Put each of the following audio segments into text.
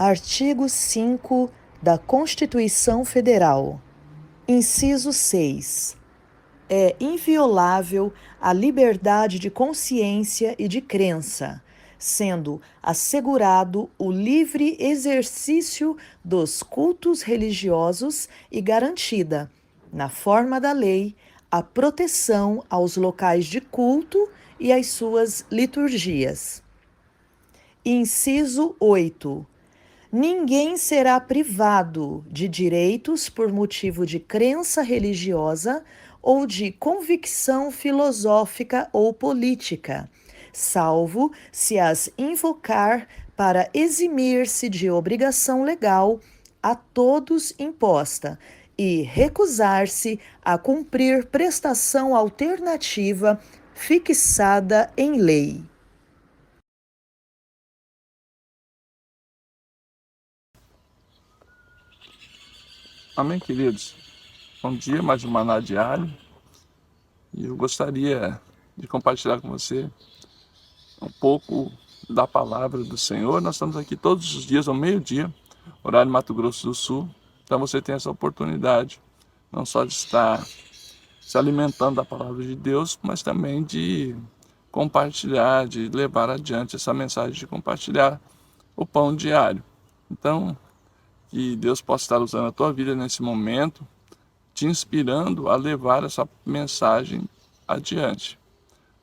Artigo 5 da Constituição Federal. Inciso 6. É inviolável a liberdade de consciência e de crença, sendo assegurado o livre exercício dos cultos religiosos e garantida, na forma da lei, a proteção aos locais de culto e às suas liturgias. Inciso 8. Ninguém será privado de direitos por motivo de crença religiosa ou de convicção filosófica ou política, salvo se as invocar para eximir-se de obrigação legal a todos imposta e recusar-se a cumprir prestação alternativa fixada em lei. Amém, queridos? Bom dia, mais um Maná Diário. E eu gostaria de compartilhar com você um pouco da palavra do Senhor. Nós estamos aqui todos os dias ao meio-dia, horário Mato Grosso do Sul. Então você tem essa oportunidade, não só de estar se alimentando da palavra de Deus, mas também de compartilhar, de levar adiante essa mensagem, de compartilhar o pão diário. Então, que Deus possa estar usando a tua vida nesse momento, te inspirando a levar essa mensagem adiante.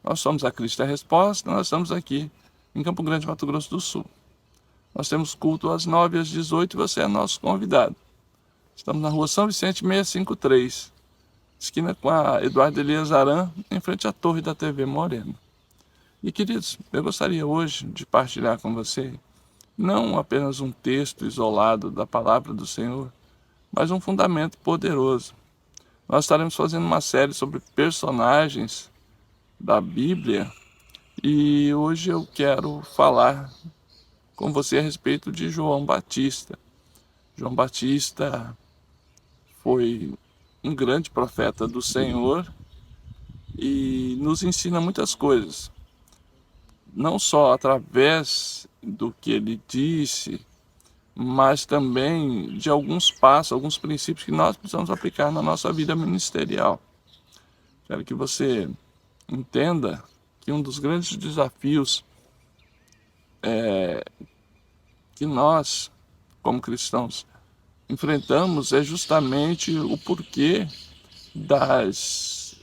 Nós somos a Cristo é a Resposta, nós estamos aqui em Campo Grande, Mato Grosso do Sul. Nós temos culto às 9 e às 18 e você é nosso convidado. Estamos na rua São Vicente 653, esquina com a Eduardo Elias Aran, em frente à torre da TV Moreno. E queridos, eu gostaria hoje de partilhar com você não apenas um texto isolado da palavra do Senhor, mas um fundamento poderoso. Nós estaremos fazendo uma série sobre personagens da Bíblia e hoje eu quero falar com você a respeito de João Batista. João Batista foi um grande profeta do Senhor e nos ensina muitas coisas, não só através do que ele disse, mas também de alguns passos, alguns princípios que nós precisamos aplicar na nossa vida ministerial. Quero que você entenda que um dos grandes desafios que nós, como cristãos, enfrentamos é justamente o porquê das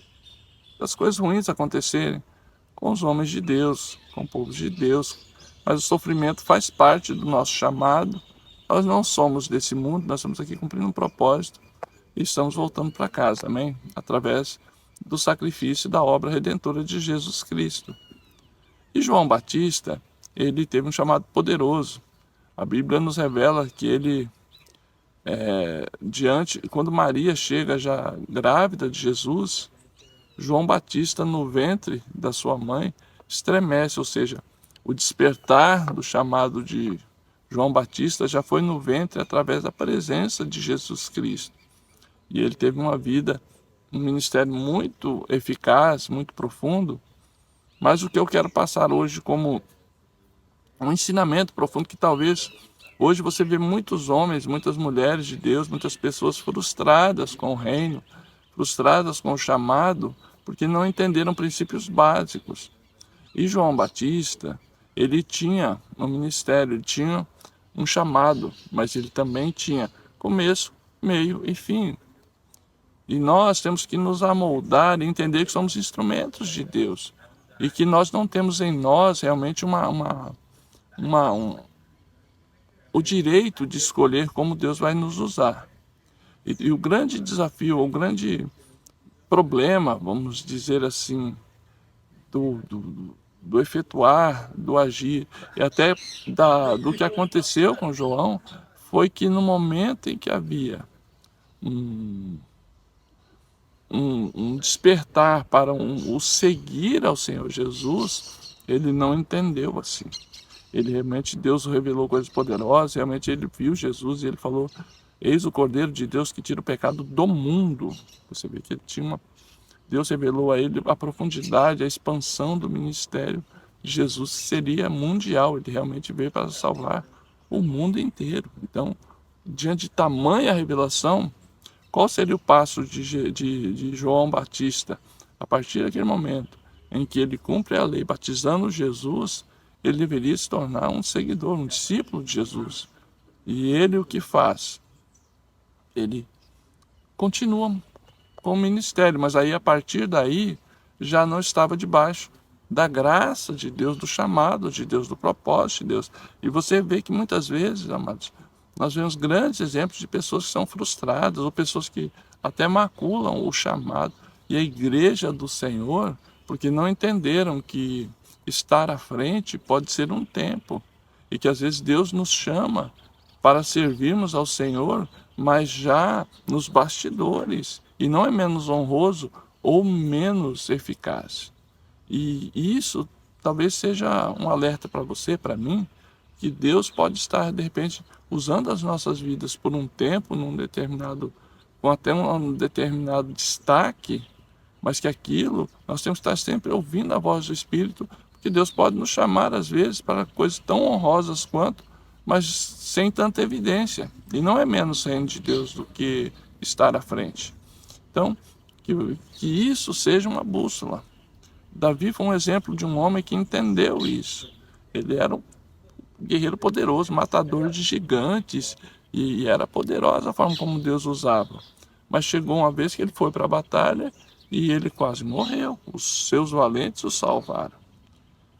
coisas ruins acontecerem com os homens de Deus, com o povo de Deus. Mas o sofrimento faz parte do nosso chamado. Nós não somos desse mundo, nós estamos aqui cumprindo um propósito e estamos voltando para casa, amém? Através do sacrifício da obra redentora de Jesus Cristo. E João Batista, ele teve um chamado poderoso. A Bíblia nos revela que ele, quando Maria chega já grávida de Jesus, João Batista no ventre da sua mãe estremece, ou seja, o despertar do chamado de João Batista já foi no ventre através da presença de Jesus Cristo. E ele teve uma vida, um ministério muito eficaz, muito profundo, mas o que eu quero passar hoje como um ensinamento profundo que talvez hoje você vê muitos homens, muitas mulheres de Deus, muitas pessoas frustradas com o reino, frustradas com o chamado, porque não entenderam princípios básicos. E João Batista, ele tinha um ministério, ele tinha um chamado, mas ele também tinha começo, meio e fim. E nós temos que nos amoldar e entender que somos instrumentos de Deus e que nós não temos em nós realmente o direito de escolher como Deus vai nos usar. E o grande desafio, o grande problema, vamos dizer assim, do efetuar, do agir e até do que aconteceu com João, foi que no momento em que havia um despertar para o seguir ao Senhor Jesus, ele não entendeu assim. Ele realmente, Deus revelou coisas poderosas, realmente ele viu Jesus e ele falou: eis o Cordeiro de Deus que tira o pecado do mundo. Você vê que ele tinha Deus revelou a ele a profundidade, a expansão do ministério de Jesus seria mundial. Ele realmente veio para salvar o mundo inteiro. Então, diante de tamanha revelação, qual seria o passo de João Batista? A partir daquele momento em que ele cumpre a lei batizando Jesus, ele deveria se tornar um seguidor, um discípulo de Jesus. E ele o que faz? Ele continua com o ministério, mas aí a partir daí já não estava debaixo da graça de Deus, do chamado de Deus, do propósito de Deus. E você vê que muitas vezes, amados, nós vemos grandes exemplos de pessoas que são frustradas ou pessoas que até maculam o chamado. E a igreja do Senhor, porque não entenderam que estar à frente pode ser um tempo e que às vezes Deus nos chama para servirmos ao Senhor, mas já nos bastidores. E não é menos honroso ou menos eficaz. E isso talvez seja um alerta para você, para mim, que Deus pode estar, de repente, usando as nossas vidas por um tempo, com até um determinado destaque, mas que aquilo, nós temos que estar sempre ouvindo a voz do Espírito, porque Deus pode nos chamar, às vezes, para coisas tão honrosas quanto, mas sem tanta evidência. E não é menos reino de Deus do que estar à frente. Então, que isso seja uma bússola. Davi foi um exemplo de um homem que entendeu isso. Ele era um guerreiro poderoso, matador de gigantes, e era poderosa a forma como Deus usava. Mas chegou uma vez que ele foi para a batalha e ele quase morreu. Os seus valentes o salvaram.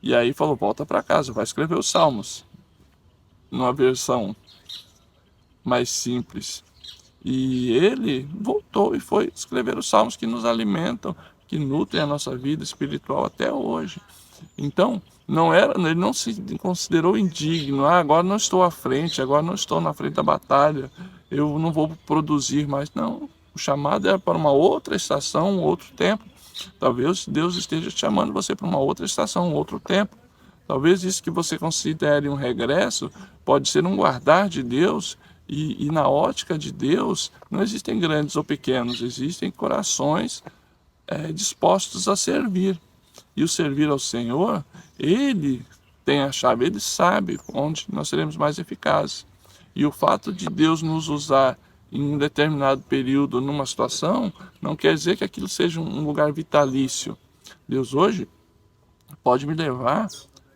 E aí falou, volta para casa, vai escrever os salmos. Numa versão mais simples. E ele voltou e foi escrever os salmos que nos alimentam, que nutrem a nossa vida espiritual até hoje. Então, ele não se considerou indigno. Agora não estou à frente, agora não estou na frente da batalha, eu não vou produzir mais. Não, o chamado é para uma outra estação, um outro tempo. Talvez Deus esteja te chamando você para uma outra estação, um outro tempo. Talvez isso que você considere um regresso pode ser um guardar de Deus. E na ótica de Deus, não existem grandes ou pequenos, existem corações dispostos a servir. E o servir ao Senhor, Ele tem a chave, Ele sabe onde nós seremos mais eficazes. E o fato de Deus nos usar em um determinado período, numa situação, não quer dizer que aquilo seja um lugar vitalício. Deus hoje pode me levar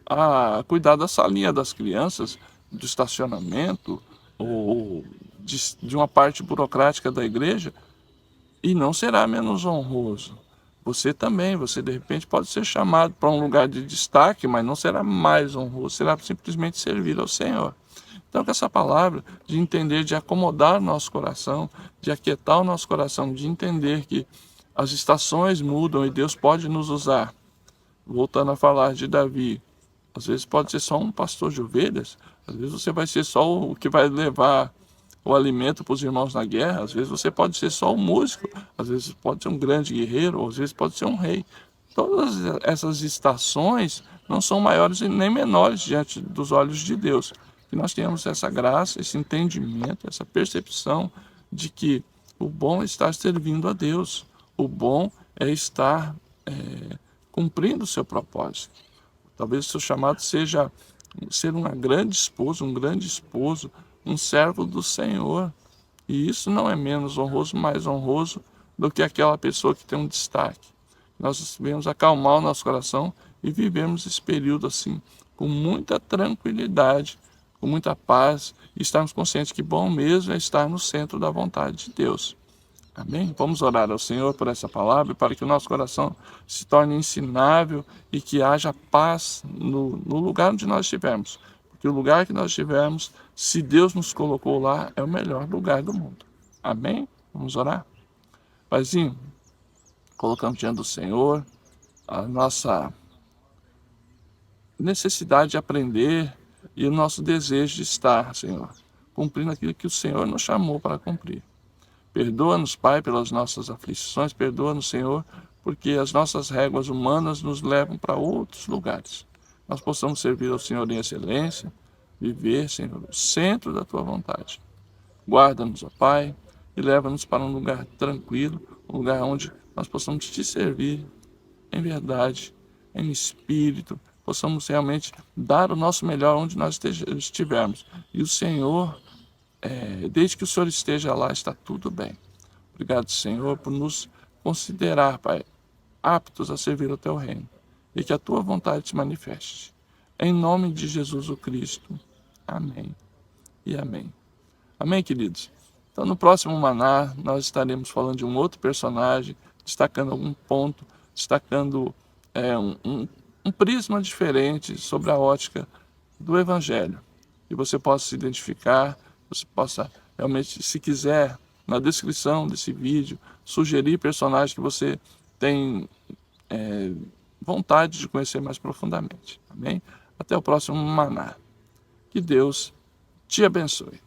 a cuidar da salinha das crianças, do estacionamento, ou de uma parte burocrática da igreja, e não será menos honroso. Você também, você de repente pode ser chamado para um lugar de destaque, mas não será mais honroso, será simplesmente servir ao Senhor. Então, com essa palavra de entender, de acomodar o nosso coração, de aquietar o nosso coração, de entender que as estações mudam e Deus pode nos usar. Voltando a falar de Davi, às vezes pode ser só um pastor de ovelhas, às vezes você vai ser só o que vai levar o alimento para os irmãos na guerra, às vezes você pode ser só um músico, às vezes pode ser um grande guerreiro, ou às vezes pode ser um rei. Todas essas estações não são maiores e nem menores diante dos olhos de Deus. Que nós tenhamos essa graça, esse entendimento, essa percepção de que o bom é estar servindo a Deus, o bom é estar cumprindo o seu propósito. Talvez o seu chamado seja ser uma grande esposa, um grande esposo, um servo do Senhor. E isso não é menos honroso, mais honroso do que aquela pessoa que tem um destaque. Nós devemos acalmar o nosso coração e vivemos esse período assim, com muita tranquilidade, com muita paz, e estarmos conscientes que bom mesmo é estar no centro da vontade de Deus. Amém? Vamos orar ao Senhor por essa palavra, para que o nosso coração se torne ensinável e que haja paz no lugar onde nós estivermos. Porque o lugar que nós estivermos, se Deus nos colocou lá, é o melhor lugar do mundo. Amém? Vamos orar? Paizinho, colocamos diante do Senhor a nossa necessidade de aprender e o nosso desejo de estar, Senhor, cumprindo aquilo que o Senhor nos chamou para cumprir. Perdoa-nos, Pai, pelas nossas aflições, perdoa-nos, Senhor, porque as nossas réguas humanas nos levam para outros lugares. Nós possamos servir ao Senhor em excelência, viver, Senhor, no centro da Tua vontade. Guarda-nos, ó Pai, e leva-nos para um lugar tranquilo, um lugar onde nós possamos Te servir em verdade, em espírito, possamos realmente dar o nosso melhor onde nós estivermos. E o Senhor, desde que o Senhor esteja lá, está tudo bem. Obrigado, Senhor, por nos considerar, Pai, aptos a servir o Teu reino. E que a Tua vontade se manifeste. Em nome de Jesus o Cristo. Amém e amém. Amém, queridos? Então, no próximo Maná, nós estaremos falando de um outro personagem, destacando algum ponto, destacando um prisma diferente sobre a ótica do Evangelho. Que você possa se identificar, você possa realmente, se quiser, na descrição desse vídeo, sugerir personagens que você tem vontade de conhecer mais profundamente. Amém? Até o próximo Maná. Que Deus te abençoe.